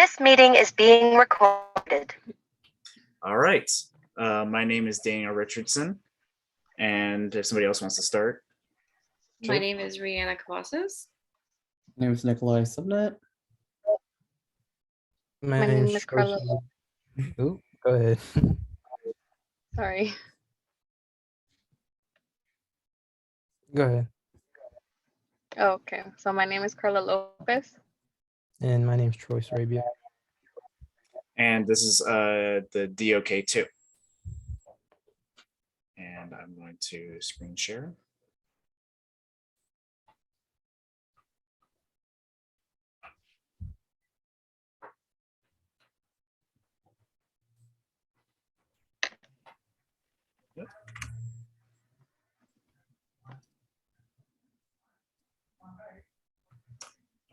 This meeting is being recorded. All right. My name is Daniel Richardson. And if somebody else wants to start. My name is Rihanna Cavazos. My name is Nikolai Subnet. My name is Carla. Oh, go ahead. Sorry. Go ahead. Oh, okay. So my name is Carla Lopez. And my name is Troy Sarabia. And this is the DOK2. And I'm going to screen share. Yep.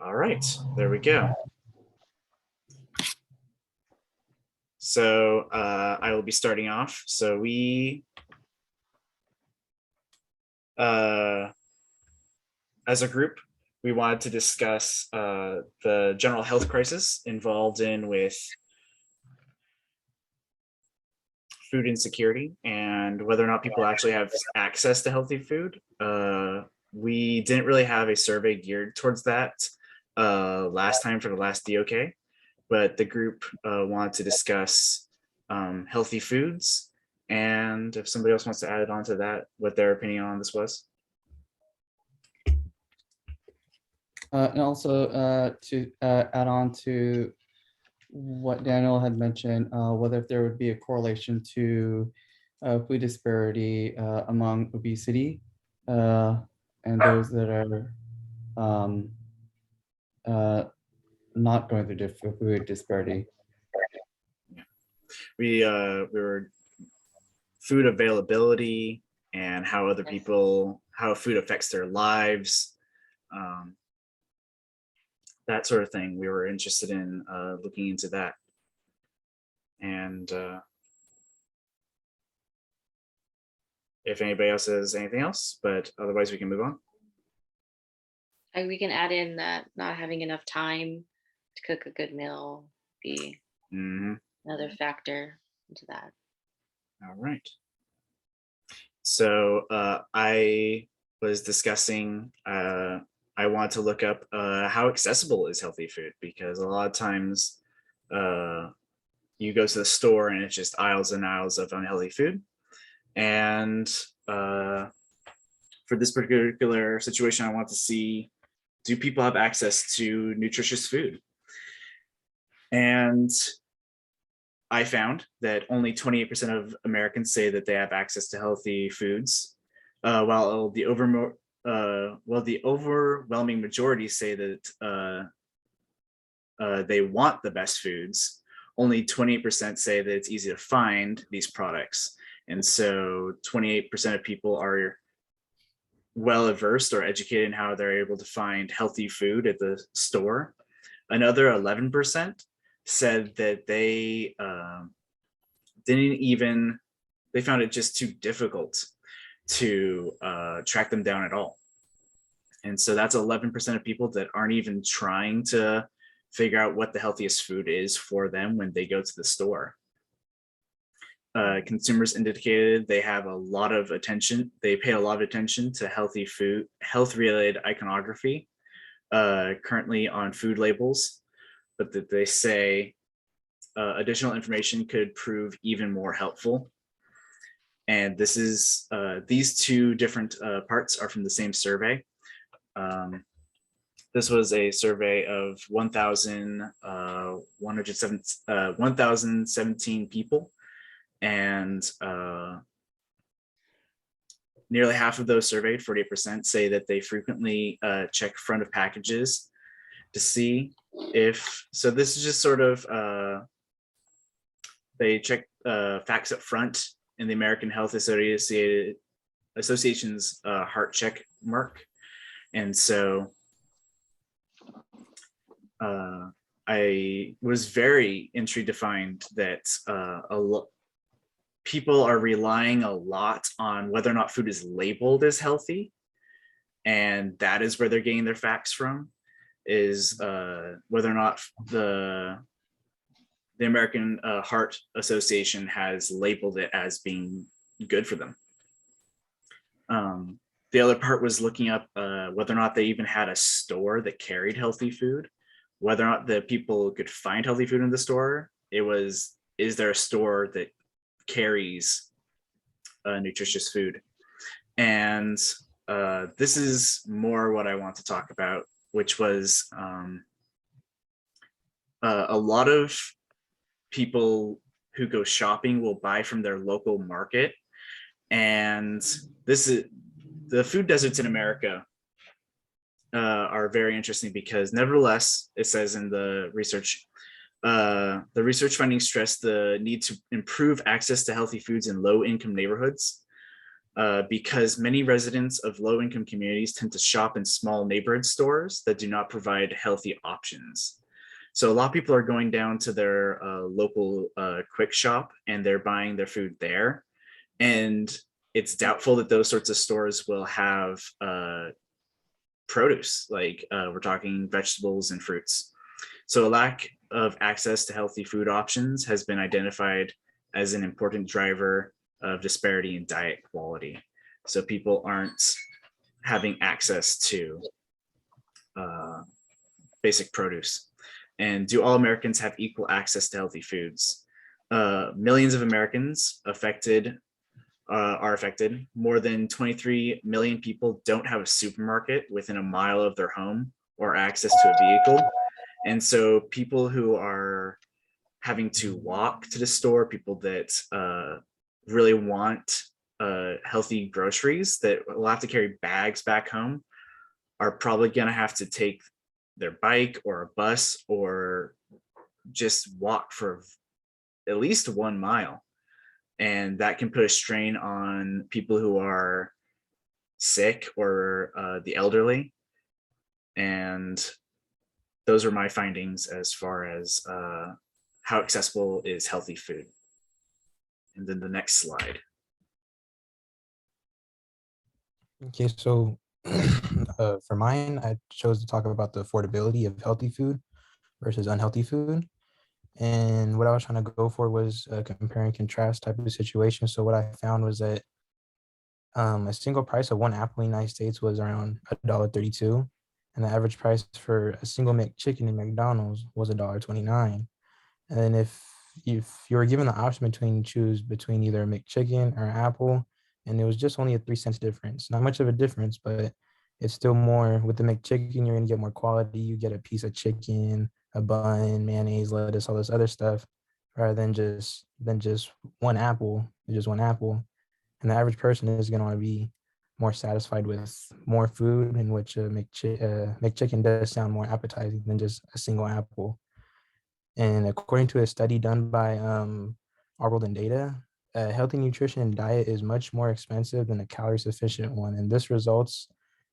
All right, there we go. So I will be starting off. So we, as a group, we wanted to discuss the general health crisis involved with food insecurity and whether or not people actually have access to healthy food. We didn't really have a survey geared towards that last time for the last DOK, but the group wanted to discuss healthy foods. And if somebody else wants to add on to that, what their opinion on this was. And also to add on to what Daniel had mentioned, whether if there would be a correlation to food disparity among obesity and those that are not going through food disparity. We were food availability and how other people, how food affects their lives, that sort of thing. We were interested in looking into that. And if anybody else has anything else, but otherwise we can move on. And we can add in that not having enough time to cook a good meal be another factor into that. All right. So I was discussing, I want to look up how accessible is healthy food, because a lot of times you go to the store and it's just aisles and aisles of unhealthy food. And for this particular situation, I want to see, do people have access to nutritious food? And I found that only 28% of Americans say that they have access to healthy foods, while the overwhelming majority say that they want the best foods. Only 28% say that it's easy to find these products. And so 28% of people are well versed or educated in how they're able to find healthy food at the store. Another 11% said that they they found it just too difficult to track them down at all. And so that's 11% of people that aren't even trying to figure out what the healthiest food is for them when they go to the store. Consumers indicated they have a lot of attention. They pay a lot of attention to healthy food, health-related iconography currently on food labels, but that they say additional information could prove even more helpful. And this is these two different parts are from the same survey. This was a survey of 1,017 people, and nearly half of those surveyed, 48%, say that they frequently check front of packages to see if, so this is just sort of, they check facts up front in the American Health Association's heart check mark. And so I was very intrigued to find that people are relying a lot on whether or not food is labeled as healthy. And that is where they're getting their facts from, is whether or not the the American Heart Association has labeled it as being good for them. The other part was looking up whether or not they even had a store that carried healthy food, whether or not the people could find healthy food in the store. It was, is there a store that carries nutritious food? And this is more what I want to talk about, which was a lot of people who go shopping will buy from their local market. And this is, the food deserts in America are very interesting because nevertheless, it says in the research findings stress the need to improve access to healthy foods in low-income neighborhoods because many residents of low-income communities tend to shop in small neighborhood stores that do not provide healthy options. So a lot of people are going down to their local quick shop and they're buying their food there. And it's doubtful that those sorts of stores will have produce, like we're talking vegetables and fruits. So a lack of access to healthy food options has been identified as an important driver of disparity in diet quality. So people aren't having access to basic produce. And do all Americans have equal access to healthy foods? Millions of Americans are affected. More than 23 million people don't have a supermarket within a mile of their home or access to a vehicle. And so people who are having to walk to the store, people that really want healthy groceries that will have to carry bags back home, are probably gonna have to take their bike or a bus or just walk for at least 1 mile. And that can put a strain on people who are sick or the elderly. And those are my findings as far as how accessible is healthy food. And then the next slide. Okay, so for mine, I chose to talk about the affordability of healthy food versus unhealthy food. And what I was trying to go for was a compare and contrast type of situation. So what I found was that a single price of one apple in the United States was around $1.32. And the average price for a single McChicken in McDonald's was $1.29. And then if you were given the option between choose between either a McChicken or an apple, and it was just only a 3 cents difference, not much of a difference, but it's still more. With the McChicken, you're gonna get more quality. You get a piece of chicken, a bun, mayonnaise, lettuce, all this other stuff, rather than just one apple, just one apple. And the average person is gonna want to be more satisfied with more food, in which a McChicken does sound more appetizing than just a single apple. And according to a study done by Our World in Data, a healthy nutrition diet is much more expensive than a calorie sufficient one. And this results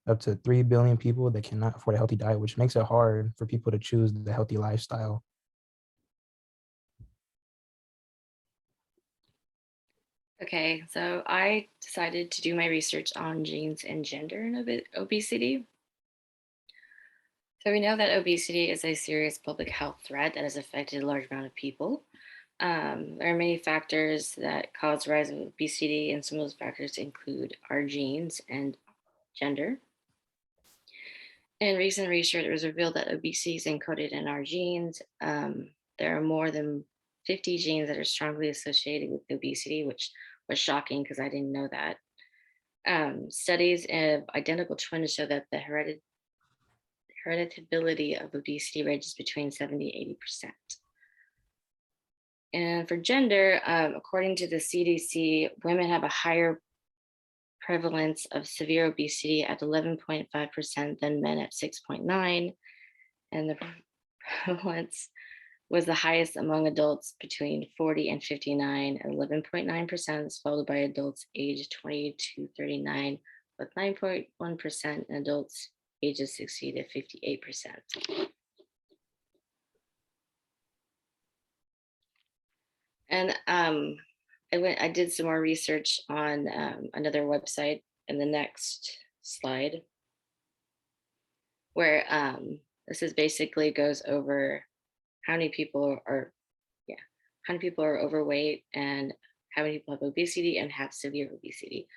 up to 3 billion people that cannot afford a healthy diet, which makes it hard for people to choose the healthy lifestyle. Okay, so I decided to do my research on genes and gender and obesity. So we know that obesity is a serious public health threat that has affected a large amount of people. There are many factors that cause the rise of obesity, and some of those factors include our genes and gender. In recent research, it was revealed that obesity is encoded in our genes. There are more than 50 genes that are strongly associated with obesity, which was shocking because I didn't know that. Studies of identical twins show that the hereditability of obesity ranges between 70 and 80%. And for gender, according to the CDC, women have a higher prevalence of severe obesity at 11.5% than men at 6.9%. And the prevalence was the highest among adults between 40 and 59 at 11.9%, followed by adults aged 20 to 39 with 9.1%, and adults ages 60 to 58%. And I did some more research on another website in the next slide, where this is basically goes over how many people are, yeah, how many people are overweight and how many people have obesity and have severe obesity.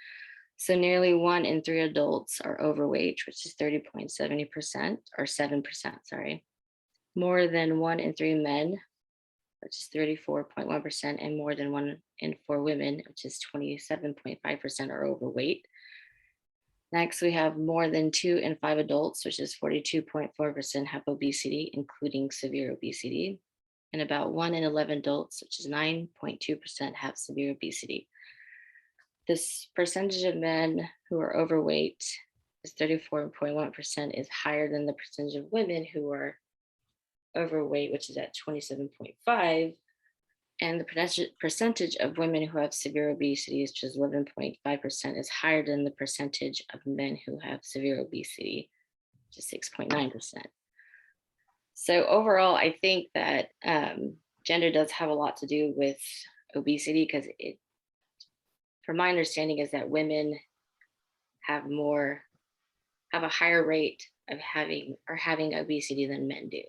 So nearly 1 in 3 adults are overweight, which is 30.70% or 7%, sorry. More than 1 in 3 men, which is 34.1%, and more than 1 in 4 women, which is 27.5% are overweight. Next, we have more than 2 in 5 adults, which is 42.4% have obesity, including severe obesity. And about 1 in 11 adults, which is 9.2% have severe obesity. This percentage of men who are overweight is 34.1% is higher than the percentage of women who are overweight, which is at 27.5. And the percentage of women who have severe obesity, which is 11.5%, is higher than the percentage of men who have severe obesity, which is 6.9%. So overall, I think that gender does have a lot to do with obesity, because it, from my understanding, is that women have a higher rate of having obesity than men do.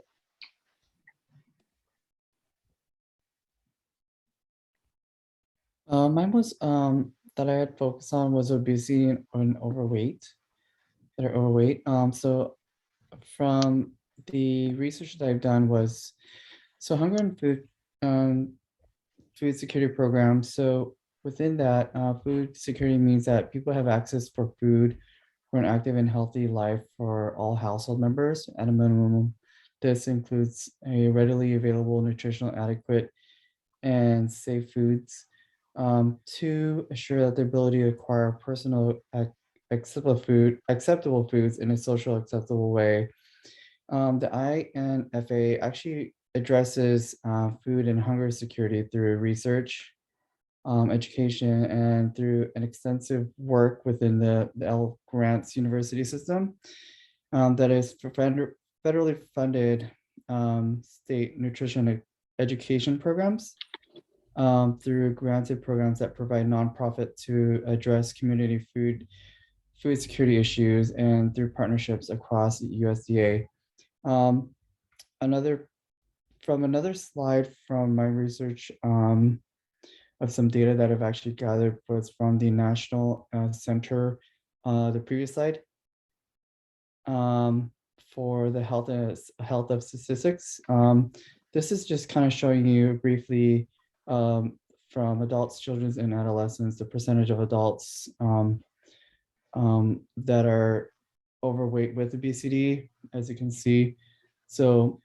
Mine was that I had focused on was obesity and overweight. That are overweight. So from the research that I've done was hunger and food security program. So within that, food security means that people have access for food for an active and healthy life for all household members at a minimum. This includes a readily available, nutritional, adequate, and safe foods to assure that the ability to acquire personal acceptable foods in a social acceptable way. The INFA actually addresses food and hunger security through research, education, and through an extensive work within the L. Grants University system that is for federally funded state nutrition education programs through granted programs that provide nonprofit to address community food security issues, and through partnerships across USDA. Another slide from my research of some data that I've actually gathered was from the National Center, the previous slide, for the health of statistics. This is just kind of showing you briefly from adults, children, and adolescents, the percentage of adults that are overweight with obesity, as you can see. So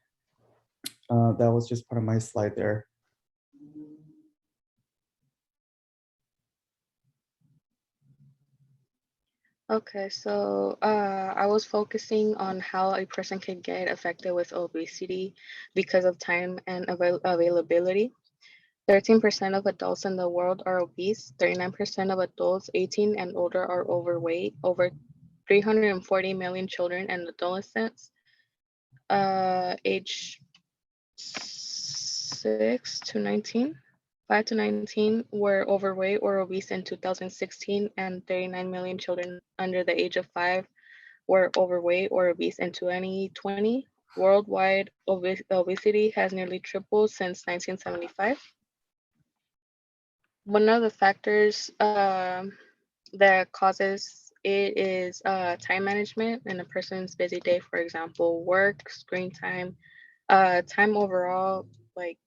that was just part of my slide there. Okay, so I was focusing on how a person can get affected with obesity because of time and availability. 13% of adults in the world are obese. 39% of adults 18 and older are overweight. Over 340 million children and adolescents age 5 to 19 were overweight or obese in 2016, and 39 million children under the age of 5 were overweight or obese in 2020. Worldwide, obesity has nearly tripled since 1975. One of the factors that causes it is time management in a person's busy day. For example, work, screen time, time overall, like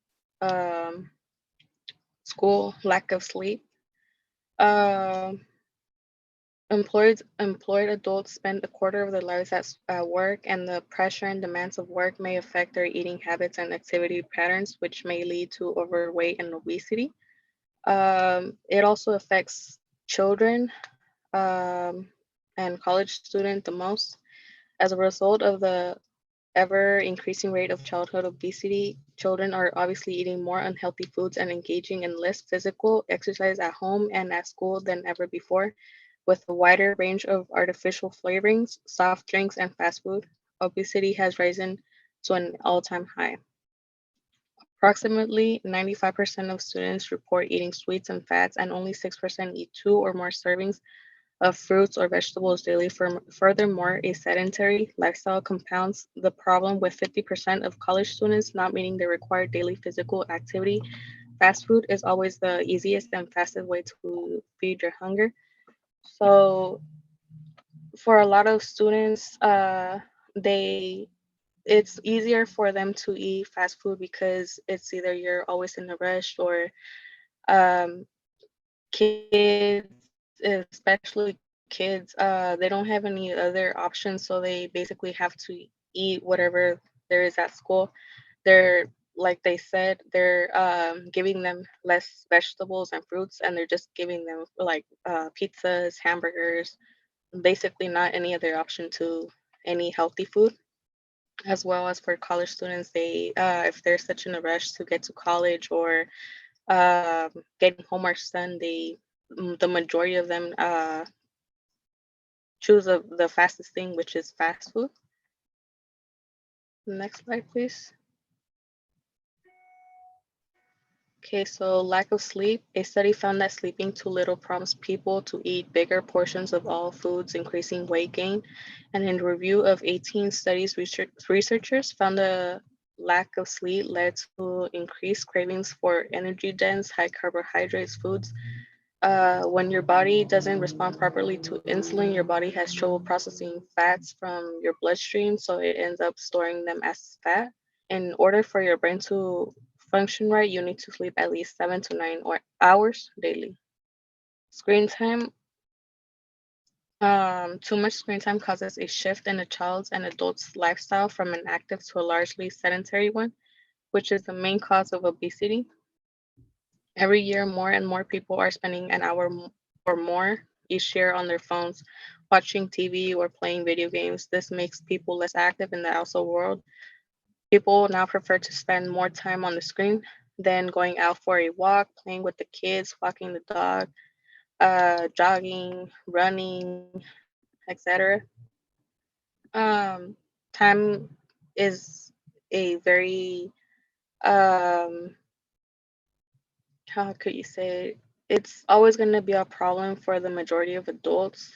school, lack of sleep. Employed adults spend a quarter of their lives at work, and the pressure and demands of work may affect their eating habits and activity patterns, which may lead to overweight and obesity. It also affects children and college students the most. As a result of the ever increasing rate of childhood obesity, children are obviously eating more unhealthy foods and engaging in less physical exercise at home and at school than ever before. With a wider range of artificial flavorings, soft drinks, and fast food, obesity has risen to an all-time high. Approximately 95% of students report eating sweets and fats, and only 6% eat 2 or more servings of fruits or vegetables daily. Furthermore, a sedentary lifestyle compounds the problem, with 50% of college students not meeting the required daily physical activity fast food is always the easiest and fastest way to feed your hunger. So for a lot of students, they it's easier for them to eat fast food because it's either you're always in a rush or um, kids, especially kids, they don't have any other options, so they basically have to eat whatever there is at school. They're like they said, they're giving them less vegetables and fruits, and they're just giving them like pizzas, hamburgers, basically not any other option to any healthy food. As well as for college students, they if they're such in a rush to get to college or getting homework done, the majority of them choose the fastest thing, which is fast food. Next slide, please. Okay, so lack of sleep. A study found that sleeping too little prompts people to eat bigger portions of all foods, increasing weight gain. And in a review of 18 studies, researchers found the lack of sleep led to increased cravings for energy-dense, high carbohydrates foods. When your body doesn't respond properly to insulin, your body has trouble processing fats from your bloodstream, so it ends up storing them as fat. In order for your brain to function right, you need to sleep at least 7 to 9 hours daily. Screen time. Too much screen time causes a shift in a child's and adult's lifestyle from an active to a largely sedentary one, which is the main cause of obesity. Every year, more and more people are spending an hour or more each year on their phones, watching TV or playing video games. This makes people less active in the outside world. People now prefer to spend more time on the screen than going out for a walk, playing with the kids, walking the dog, jogging, running, etc. Time is a very how could you say it? It's always going to be a problem for the majority of adults.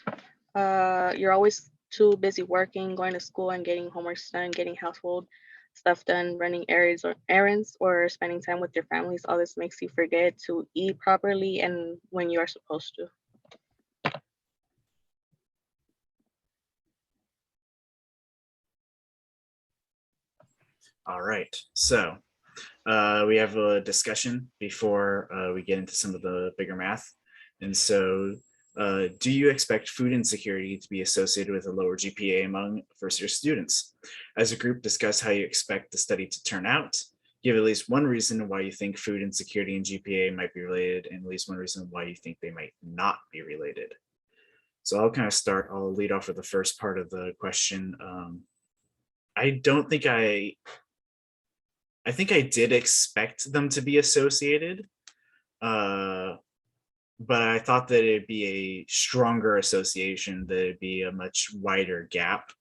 You're always too busy working, going to school, and getting homework done, getting household stuff done, running errands, or spending time with your families. All this makes you forget to eat properly and when you are supposed to. All right. So we have a discussion before we get into some of the bigger math. And so do you expect food insecurity to be associated with a lower GPA among first-year students? As a group, discuss how you expect the study to turn out. Give at least one reason why you think food insecurity and GPA might be related, and at least one reason why you think they might not be related. So I'll kind of start, I'll lead off with the first part of the question. I don't think I think I did expect them to be associated, but I thought that it'd be a stronger association, that it'd be a much wider gap.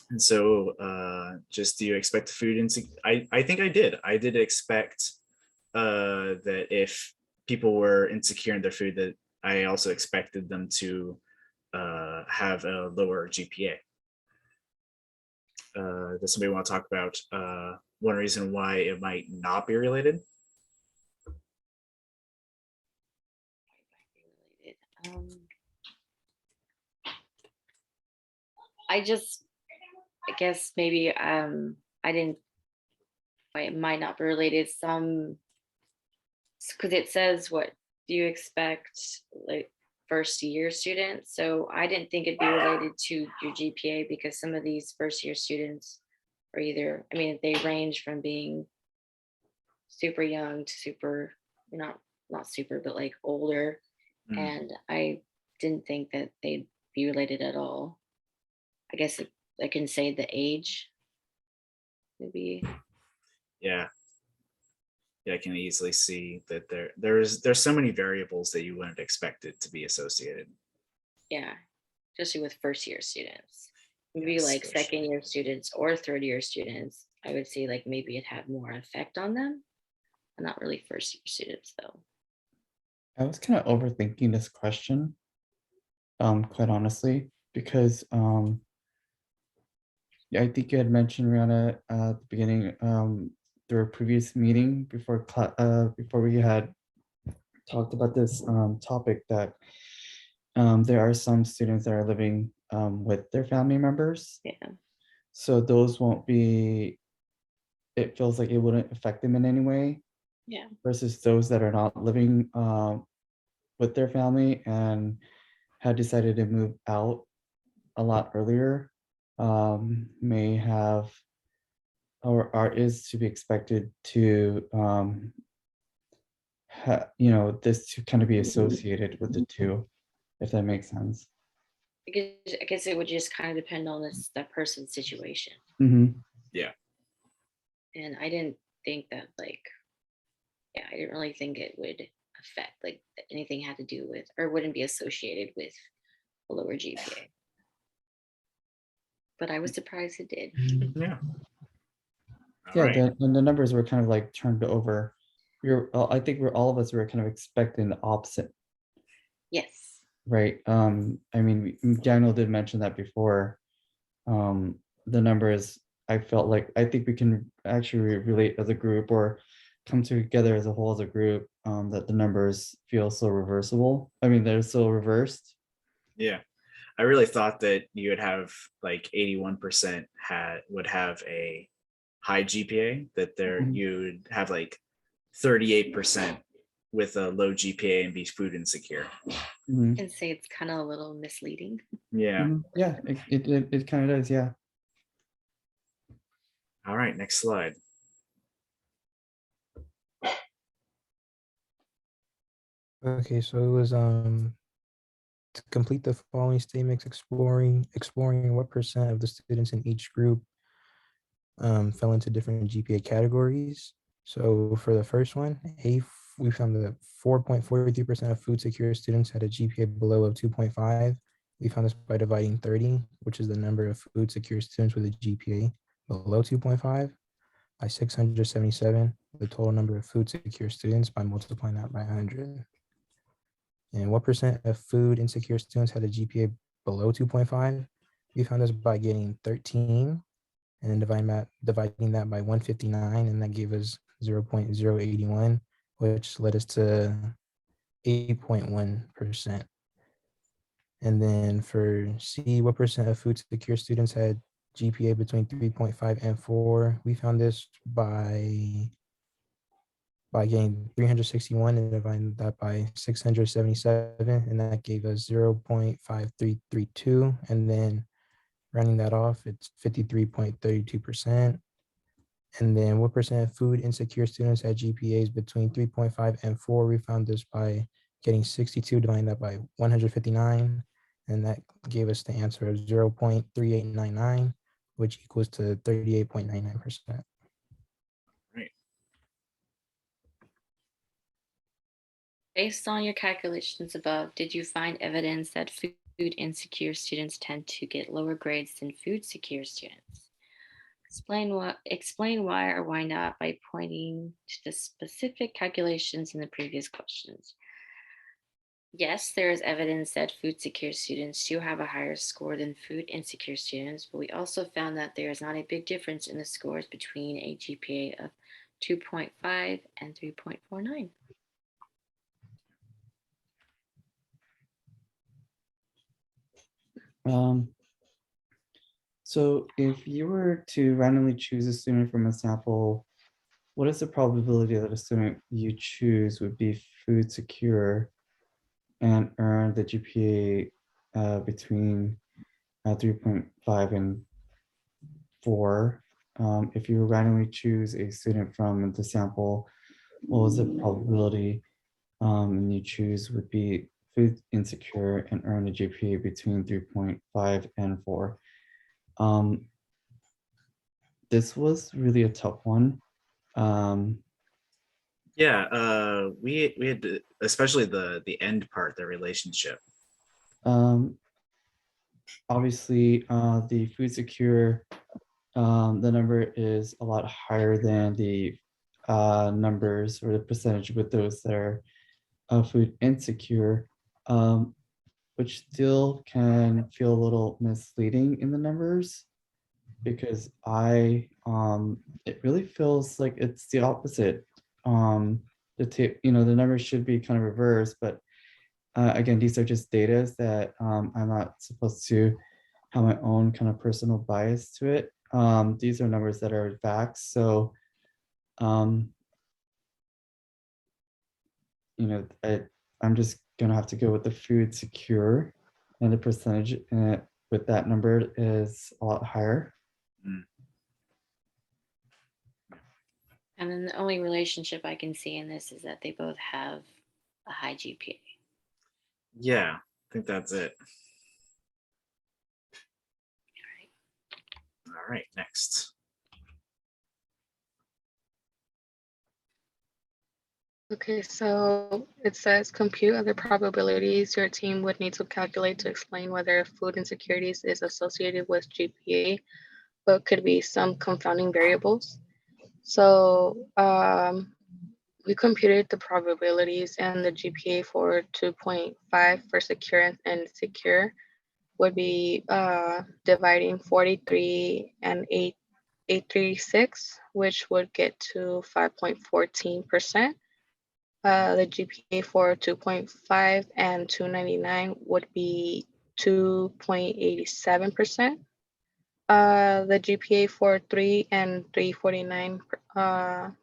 And so just do you expect the food insecurity? I think I did. I did expect that if people were insecure in their food, that I also expected them to have a lower GPA. Does somebody want to talk about one reason why it might not be related? I guess maybe I didn't. It might not be related. Some because it says what do you expect like first year students. So I didn't think it'd be related to your GPA because some of these first year students are either, I mean, they range from being super young to super, not super, but like older. Mm. And I didn't think that they'd be related at all. I guess I can say the age maybe. Yeah. Yeah, I can easily see that there's so many variables that you wouldn't expect it to be associated. Yeah, especially with first year students. Maybe Yes, like especially. second year students or third year students, I would say like maybe it had more effect on them. Not really first year students though. I was kind of overthinking this question, quite honestly, because yeah, I think you had mentioned Rihanna at the beginning, through a previous meeting before we had talked about this topic, that there are some students that are living with their family members. Yeah. So those won't be, it feels like it wouldn't affect them in any way. Yeah. Versus those that are not living with their family and had decided to move out a lot earlier, may have, or are, is to be expected to this to kind of be associated with the two, if that makes sense. I guess it would just kind of depend on that person's situation. Mhm. And I didn't think that I didn't really think it would affect that anything had to do with or wouldn't be associated with a lower GPA. But I was surprised it did. Yeah. Yeah, Alright. and the numbers were kind of like turned over. I think all of us were kind of expecting the opposite, Yes. right? I mean, Daniel did mention that before. The numbers, I felt like, I think we can actually relate as a group or come together as a whole as a group, that the numbers feel so reversible. I mean, they're so reversed. Yeah. I really thought that you would have like 81% would have a high GPA, that there Mhm. you'd have like 38% with a low GPA and be food insecure. Mhm. And say it's kind of a little misleading. Yeah. Mhm. Yeah, it kind of does, yeah. All right, next slide. Okay, so it was to complete the following statements, exploring what percent of the students in each group fell into different GPA categories. So for the first one, we found that 4.43% of food secure students had a GPA below of 2.5. We found this by dividing 30, which is the number of food secure students with a GPA below 2.5, by 677, the total number of food secure students, by multiplying that by 100. And what percent of food insecure students had a GPA below 2.5? We found this by getting 13 and then dividing that by 159, and that gave us 0.081, which led us to 8.1%. And then for C, what percent of food secure students had GPA between 3.5 and 4? We found this by getting 361 and dividing that by 677, and that gave us 0.5332. And then rounding that off, it's 53.32%. And then what percent of food insecure students had GPAs between 3.5 and 4? We found this by getting 62, dividing that by 159, and that gave us the answer of 0.3899, which equals to 38.99%. Based on your calculations above, did you find evidence that food insecure students tend to get lower grades than food secure students? Explain why or why not by pointing to the specific calculations in the previous questions. Yes, there is evidence that food secure students do have a higher score than food insecure students, but we also found that there is not a big difference in the scores between a GPA of 2.5 and 3.49. So if you were to randomly choose a student from a sample, what is the probability that a student you choose would be food secure and earn the GPA between 3.5 and 4? If you randomly choose a student from the sample, what was the probability and you choose would be food insecure and earn a GPA between 3.5 and 4? This was really a tough one. Yeah, we had to, especially the end part, the relationship. Obviously, the food secure, the number is a lot higher than the numbers or the percentage with those that are food insecure, which still can feel a little misleading in the numbers, because I it really feels like it's the opposite. The numbers should be kind of reversed, but again, these are just data that I'm not supposed to have my own kind of personal bias to it. These are numbers that are facts, so um, I'm just gonna have to go with the food secure, and the percentage with that number is a lot higher. And then the only relationship I can see in this is that they both have a high GPA. Yeah, I think that's it. All right, next. Okay, so it says compute other probabilities your team would need to calculate to explain whether food insecurities is associated with GPA, but could be some confounding variables. So we computed the probabilities, and the GPA for 2.5 for secure and insecure would be dividing 43 and 836, which would get to 5.14%. The GPA for 2.5 and 299 would be 2.87%. The GPA for 3 and 349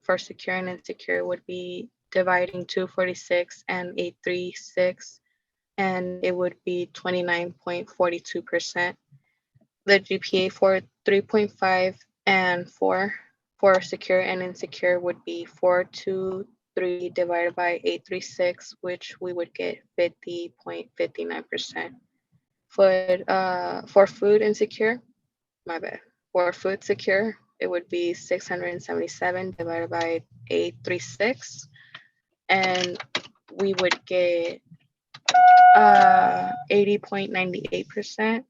for secure and insecure would be dividing 246 and 836, and it would be 29.42%. The GPA for 3.5 and 4 for secure and insecure would be 423 divided by 836, which we would get 50.59%. For food insecure, my bad. For food secure, it would be 677 divided by 836, and we would get 80.98%.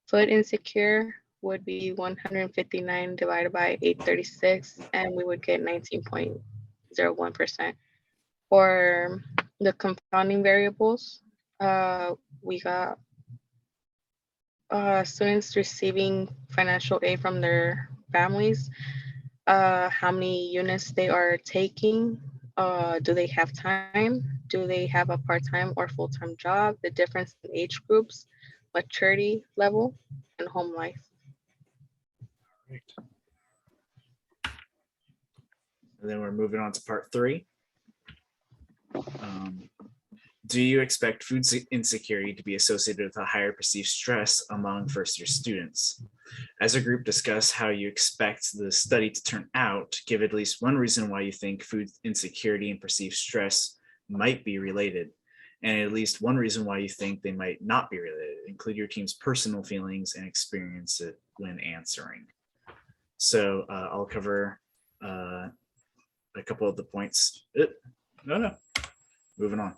Food insecure would be 159 divided by 836, and we would get 19.01%. For the confounding variables, we got students receiving financial aid from their families, how many units they are taking, do they have time, do they have a part-time or full-time job, the difference in age groups, maturity level, and home life. Right. And then we're moving on to part 3. Do you expect food insecurity to be associated with a higher perceived stress among first-year students? As a group, discuss how you expect the study to turn out. Give at least one reason why you think food insecurity and perceived stress might be related, and at least one reason why you think they might not be related. Include your team's personal feelings and experience it when answering. So I'll cover a couple of the points. Moving on.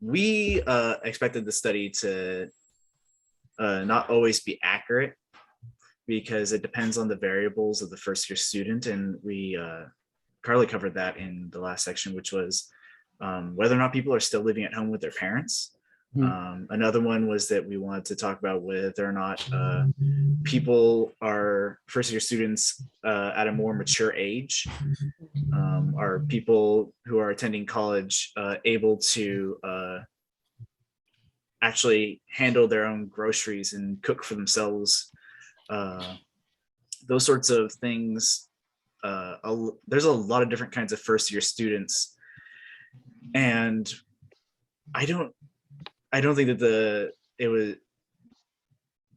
We expected the study to not always be accurate because it depends on the variables of the first-year student, and Carly covered that in the last section, which was whether or not people are still living at home with their parents. Another one was that we wanted to talk about whether or not people are first-year students at a more mature age. Are people who are attending college able to actually handle their own groceries and cook for themselves? Those sorts of things. There's a lot of different kinds of first-year students, and I don't think that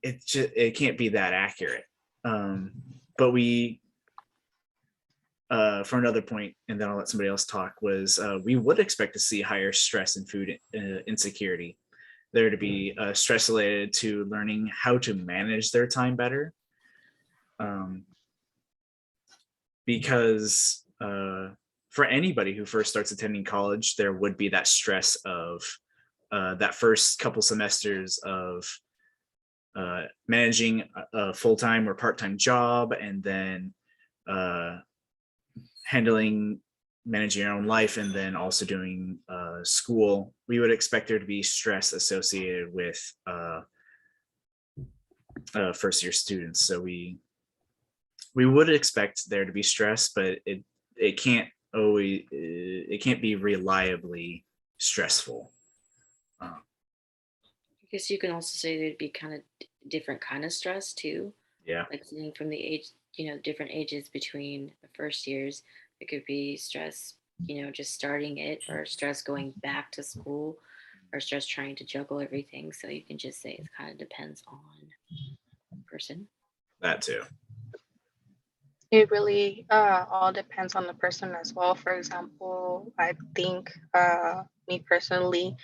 it can't be that accurate. But we, for another point, and then I'll let somebody else talk, was we would expect to see higher stress and food insecurity. There to be stress related to learning how to manage their time better. Because for anybody who first starts attending college, there would be that stress of that first couple semesters of managing a full-time or part-time job, and then managing your own life, and then also doing school. We would expect there to be stress associated with first-year students. So we we would expect there to be stress, but it can't always, it can't be reliably stressful. I guess you can also say there'd be kind of different kind of stress too. Yeah, Like seeing from the age, different ages between the first years. It could be stress, just starting it, or stress going back to school, or stress trying to juggle everything. So you can just say it kind of depends on the person. that too. It really all depends on the person as well. For example, I think me personally,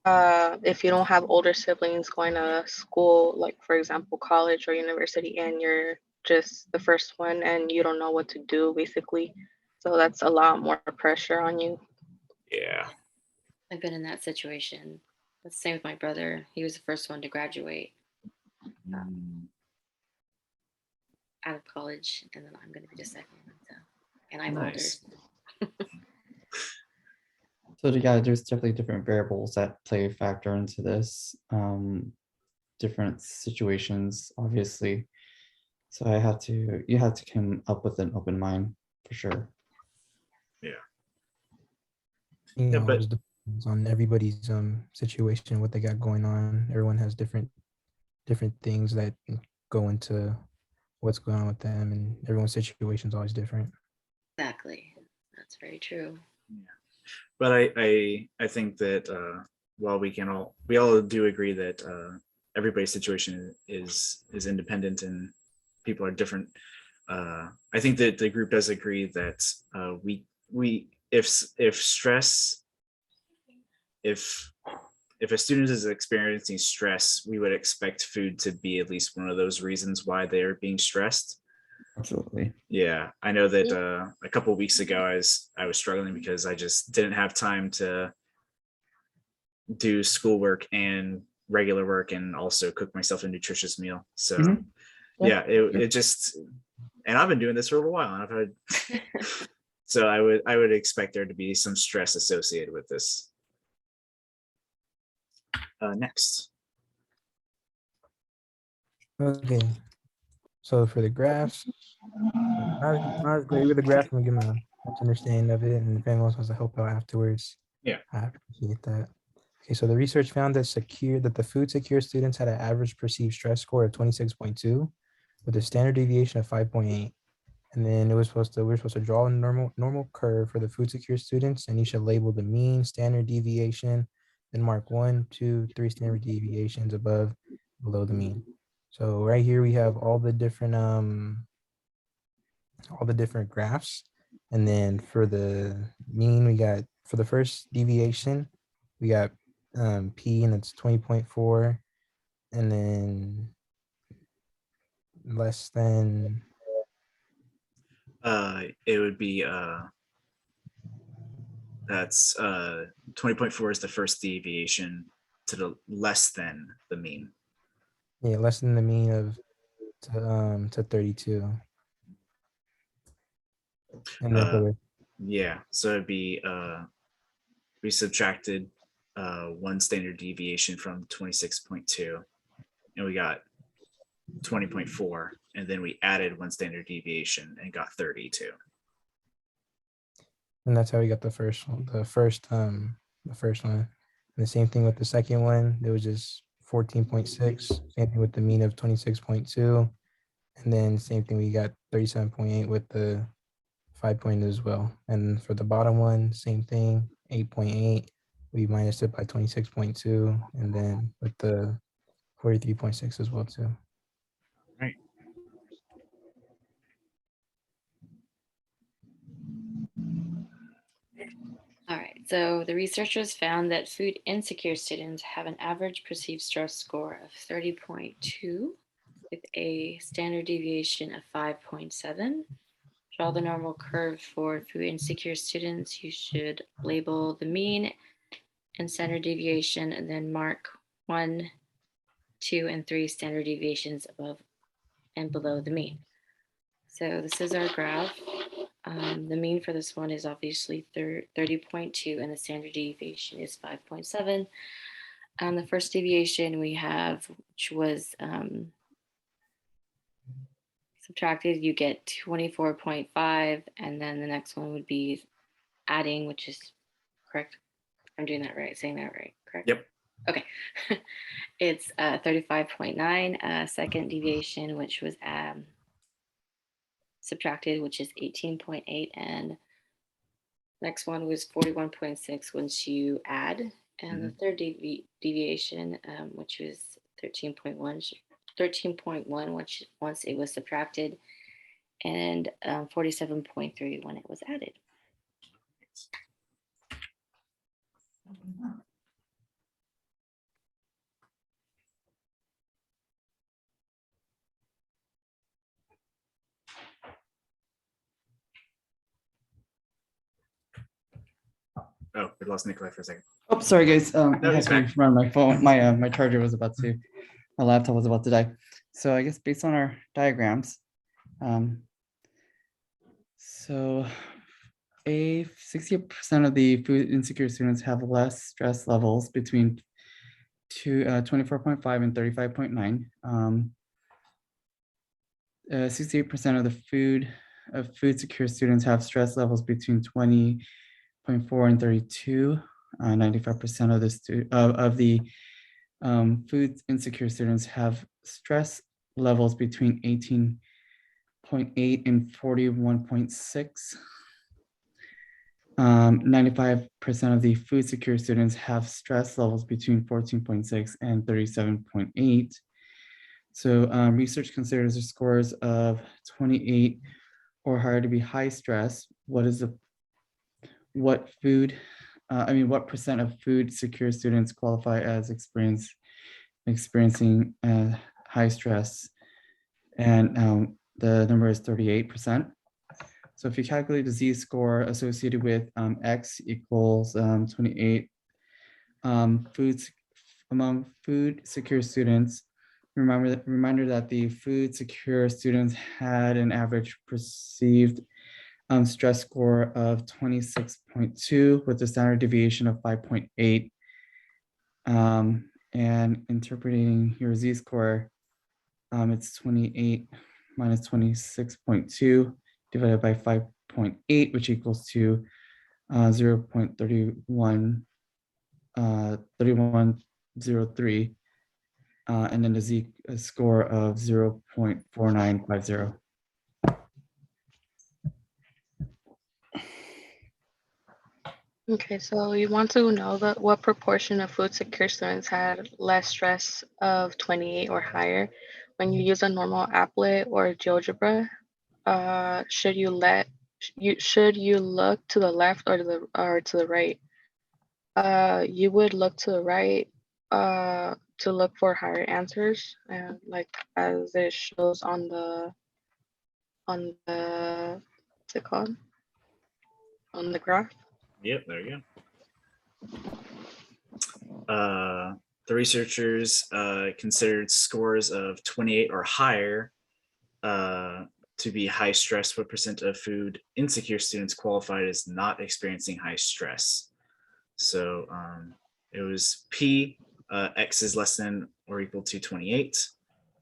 if you don't have older siblings going to school, like for example, college or university, and you're just the first one and you don't know what to do, basically. So that's a lot more pressure on you. Yeah. I've been in that situation. That's the same with my brother. He was the first one to graduate out of college, and then I'm going to be the second one. So, and I'm Nice. older. So yeah, there's definitely different variables that play a factor into this. Different situations, obviously. So you have to come up with an open mind for sure. You know, but- it just depends on everybody's situation, what they got going on. Everyone has different things that go into what's going on with them, and everyone's situation is always different. Exactly. That's very true. But I think that while we all do agree that everybody's situation is independent and people are different. I think that the group does agree that we if stress, if a student is experiencing stress, we would expect food to be at least one of those reasons why they're being stressed. Absolutely. Yeah, I know that a couple of weeks ago I was struggling because I just didn't have time to do schoolwork and regular work and also cook myself a nutritious meal. So Mhm. yeah, Yeah. it just, and I've been doing this for a while, and I've had so I would expect there to be some stress associated with this. Next. Okay. So for the graphs, not as great with the graph. I'm gonna give my understanding of it, and if anyone else wants to help out afterwards, Yeah. I appreciate that. Okay, so the research found that the food secure students had an average perceived stress score of 26.2 with a standard deviation of 5.8. And then we're supposed to draw a normal curve for the food secure students, and you should label the mean, standard deviation, then mark 1, 2, 3 standard deviations above, below the mean. So right here we have all the different graphs. And then for the mean, we got, for the first deviation, we got P, and it's 20.4, and then less than, It would be that's 20.4 is the first deviation to the less than the mean. yeah, less than the mean of to 32. And then for the, Yeah, so it'd be we subtracted one standard deviation from 26.2, and we got 20.4, and then we added one standard deviation and got 32. and that's how we got the first one. The first one. And the same thing with the second one. It was just 14.6. Same thing with the mean of 26.2. And then same thing, we got 37.8 with the 5.0 as well. And for the bottom one, same thing, 8.8. We minus it by 26.2. And then with the 43.6 as well too. Right. All right. So the researchers found that food insecure students have an average perceived stress score of 30.2 with a standard deviation of 5.7. Draw the normal curve for food insecure students. You should label the mean and standard deviation, and then mark 1, 2, and 3 standard deviations above and below the mean. So this is our graph. The mean for this one is obviously 30.2, and the standard deviation is 5.7. The first deviation we have, which was subtracted, you get 24.5, and then the next one would be adding, which is correct. I'm doing that right, saying that right, correct? Yep. Okay. It's 35.9, second deviation, which was subtracted, which is 18.8, and next one was 41.6 once you add, and the third deviation, which was 13.1, which once it was subtracted, and 47.3 when it was added. Oh, we lost Nikolai for a second. Oh, sorry guys. I had he's to back. run my phone. My charger was about to, my laptop was about to die. So I guess based on our diagrams, so 60% of the food insecure students have less stress levels between 24.5 and 35.9. 68% of the food secure students have stress levels between 20.4 and 32. 95% of the food insecure students have stress levels between 18.8 and 41.6. 95% of the food secure students have stress levels between 14.6 and 37.8. So research considers the scores of 28 or higher to be high stress. What percent of food secure students qualify as experiencing high stress? And the number is 38%. So if you calculate the Z-score associated with X equals 28, among food secure students, reminder that the food secure students had an average perceived stress score of 26.2 with a standard deviation of 5.8. And interpreting your Z-score, it's 28 minus 26.2 divided by 5.8, which equals to 3103, and then the Z-score of 0.4950. Okay, so you want to know what proportion of food secure students had less stress of 28 or higher when you use a normal applet or GeoGebra. Should you look to the left or to the right? You would look to the right to look for higher answers, and like as it shows on the what's it called, on the graph. Yep, there you go. The researchers considered scores of 28 or higher to be high stress. What percent of food insecure students qualified as not experiencing high stress? So it was P, X is less than or equal to 28,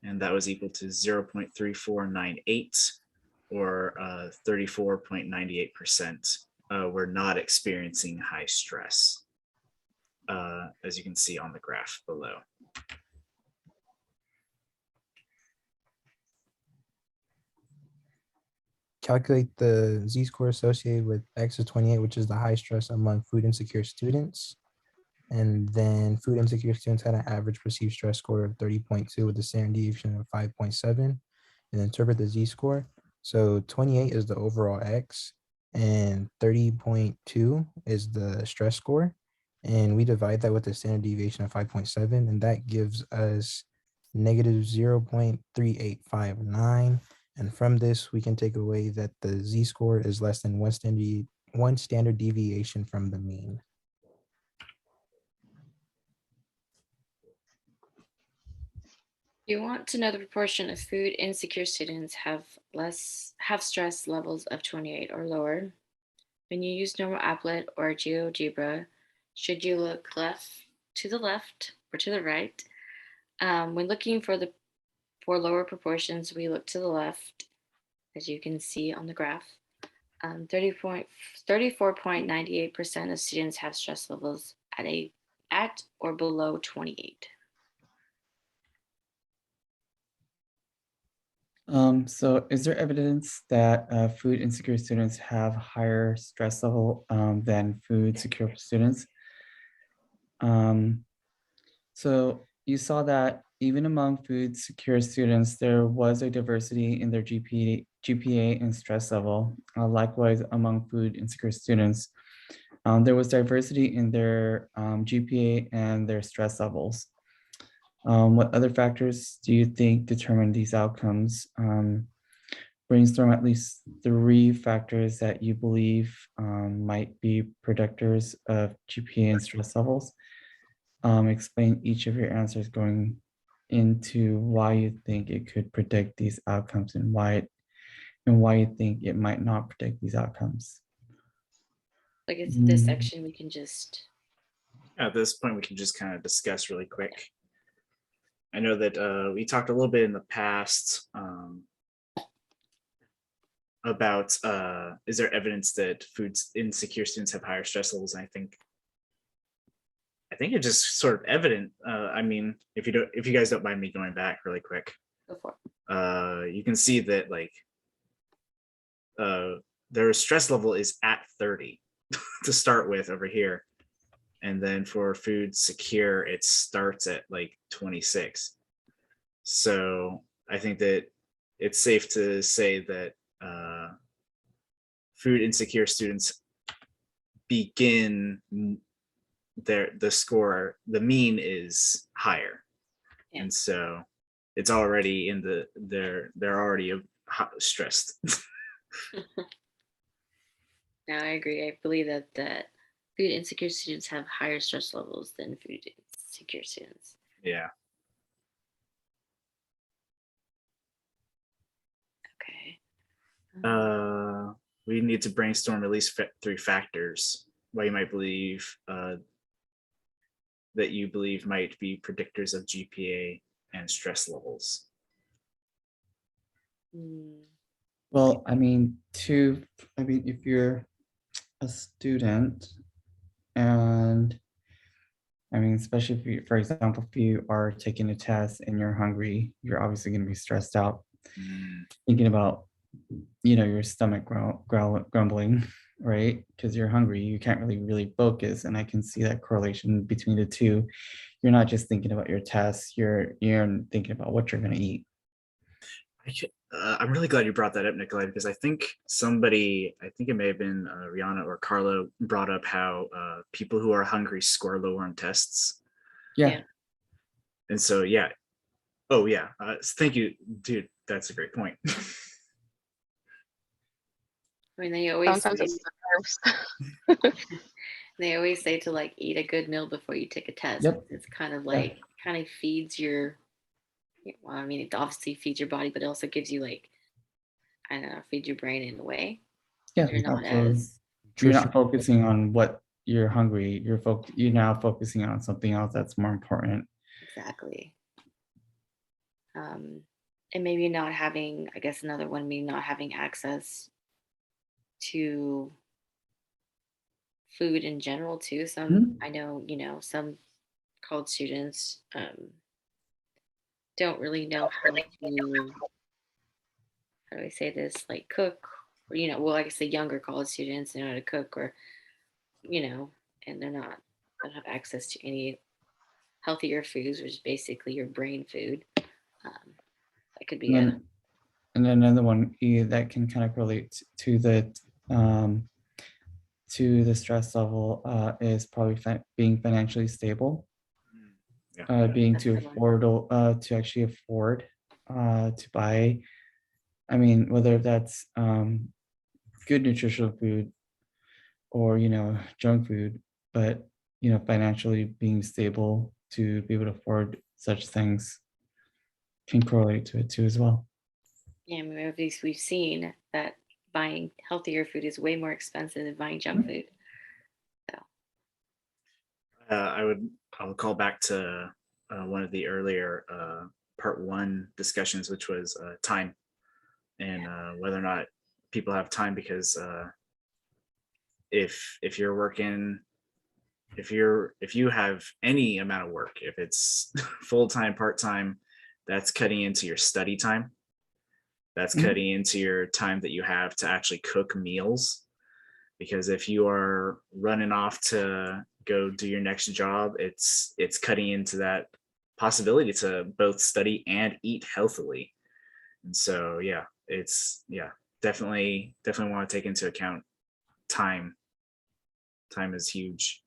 and that was equal to 0.3498 or 34.98%. Were not experiencing high stress, as you can see on the graph below. Calculate the Z-score associated with X is 28, which is the high stress among food insecure students. And then food insecure students had an average perceived stress score of 30.2 with a standard deviation of 5.7. And interpret the Z-score. So 28 is the overall X and 30.2 is the stress score. And we divide that with a standard deviation of 5.7, and that gives us negative 0.3859. And from this, we can take away that the Z-score is less than one standard deviation from the mean. You want to know the proportion of food insecure students have stress levels of 28 or lower. When you use normal applet or GeoGebra, should you look to the left or to the right? When looking for lower proportions, we look to the left. as you can see on the graph. 34.98% of students have stress levels at or below 28. So is there evidence that food insecure students have higher stress level than food secure students? So you saw that even among food secure students, there was a diversity in their GPA and stress level. Likewise, among food insecure students, there was diversity in their GPA and their stress levels. What other factors do you think determine these outcomes? Brainstorm at least 3 factors that you believe might be predictors of GPA and stress levels. Explain each of your answers going into why you think it could predict these outcomes and why you think it might not predict these outcomes. Like it's this Mm. section, we can just, At this point, we can just kind of discuss really quick. I know that we talked a little bit in the past about is there evidence that food insecure students have higher stress levels? And I think it's just sort of evident. I mean, if you guys don't mind me going back really quick, go for it. you can see that like their stress level is at 30 to start with over here. And then for food secure, it starts at like 26. So I think that it's safe to say that food insecure students begin the mean is higher. Yeah. And so it's already in they're already stressed. Now I agree. I believe that food insecure students have higher stress levels than food secure students. Yeah. Okay. We need to brainstorm at least 3 factors why you might believe that you believe might be predictors of GPA and stress levels. Well, I mean, if you're a student and I mean, especially if you, for example, if you are taking a test and you're hungry, you're obviously going to be stressed out, thinking about, your stomach grumbling, right? Because you're hungry, you can't really focus. And I can see that correlation between the two. You're not just thinking about your tests, you're thinking about what you're going to eat. I'm really glad you brought that up, Nikolai, because I think it may have been Rihanna or Carla brought up how people who are hungry score lower on tests. Yeah. And so, yeah. Oh, yeah. Thank you, dude. That's a great point. I mean, they always Sometimes say, it's the nerves. they always say to like eat a good meal before you take a test. Yep. It's kind of like kind of feeds your. Well, I mean, it obviously feeds your body, but it also gives you like, I don't know, feeds your brain in a way. Yeah. You're not absolutely. as You're not focusing on what you're hungry. You're now focusing on something else that's more important. exactly. And maybe not having, I guess another one, maybe not having access to food in general too. I know, some college students don't really know how do I say this, like cook, or well, like I say, younger college students, they know how to cook, or and don't have access to any healthier foods, which is basically your brain food. That could be And then another one that can kind of relate to the stress level is probably being financially stable, being That's a to good one. afford to actually afford to buy. I mean, whether that's good nutritional food or junk food, but financially being stable to be able to afford such things can correlate to it too as well. Yeah, I mean, at least we've seen that buying healthier food is way more expensive than buying junk food. So I'll call back to one of the earlier part 1 discussions, which was time. and whether or not people have time, because if you're working, if you have any amount of work, if it's full-time, part-time, that's cutting into your study time. That's Mhm. cutting into your time that you have to actually cook meals. Because if you are running off to go do your next job, it's cutting into that possibility to both study and eat healthily. And so yeah, definitely want to take into account time. Time is huge.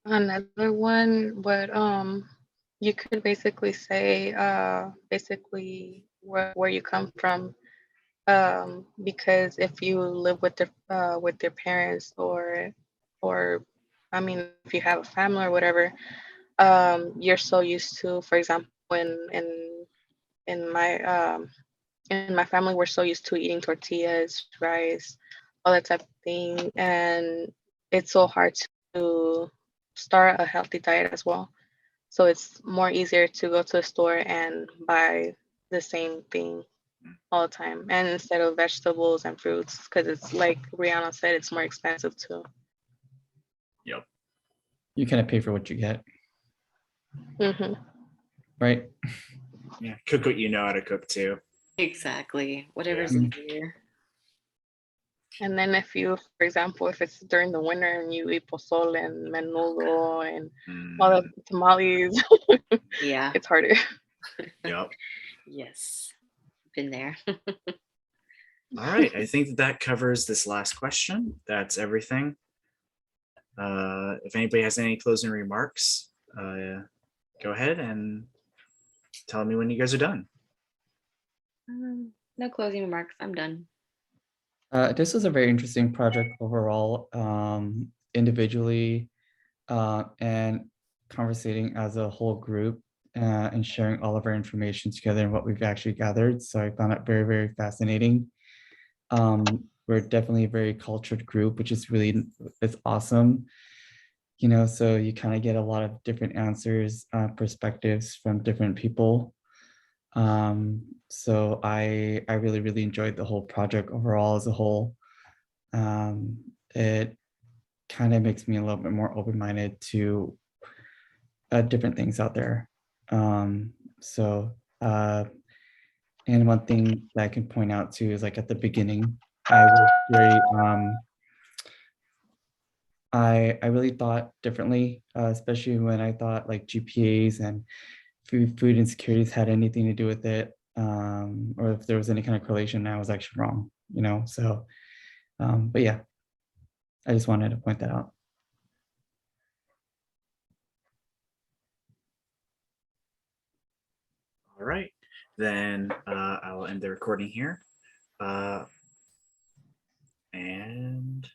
Another one, but you could basically say basically where you come from, because if you live with your parents, or I mean if you have a family or whatever, you're so used to, for example, in my in my family, we're so used to eating tortillas, rice, all that type of thing, and it's so hard to start a healthy diet as well. So it's more easier to go to the store and buy the same thing all the time, and instead of vegetables and fruits, because it's like Rihanna said, it's more expensive too. Yep. You kind of pay for what you get, Hmm. right? Yeah. Cook what you know how to cook too. Exactly. Whatever's Yeah. easier. And then if you, for example, if it's during the winter and you eat pozole and menudo and all Mm, the tamales, Yeah. it's harder. yep. Yes. Been there. All right. I think that covers this last question. That's everything. If anybody has any closing remarks, go ahead and tell me when you guys are done. No closing remarks. I'm done. This was a very interesting project overall, individually, and conversating as a whole group, and sharing all of our information together and what we've actually gathered. So I found it very, very fascinating. We're definitely a very cultured group, which is really, it's awesome. So you kind of get a lot of different answers, perspectives from different people. So I really, really enjoyed the whole project overall as a whole. It kind of makes me a little bit more open-minded to different things out there. So and one thing that I can point out too is like at the beginning, I was very I really thought differently, especially when I thought like GPAs and food insecurities had anything to do with it, or if there was any kind of correlation. I was actually wrong. So, but yeah, I just wanted to point that out. All right. Then I will end the recording here. And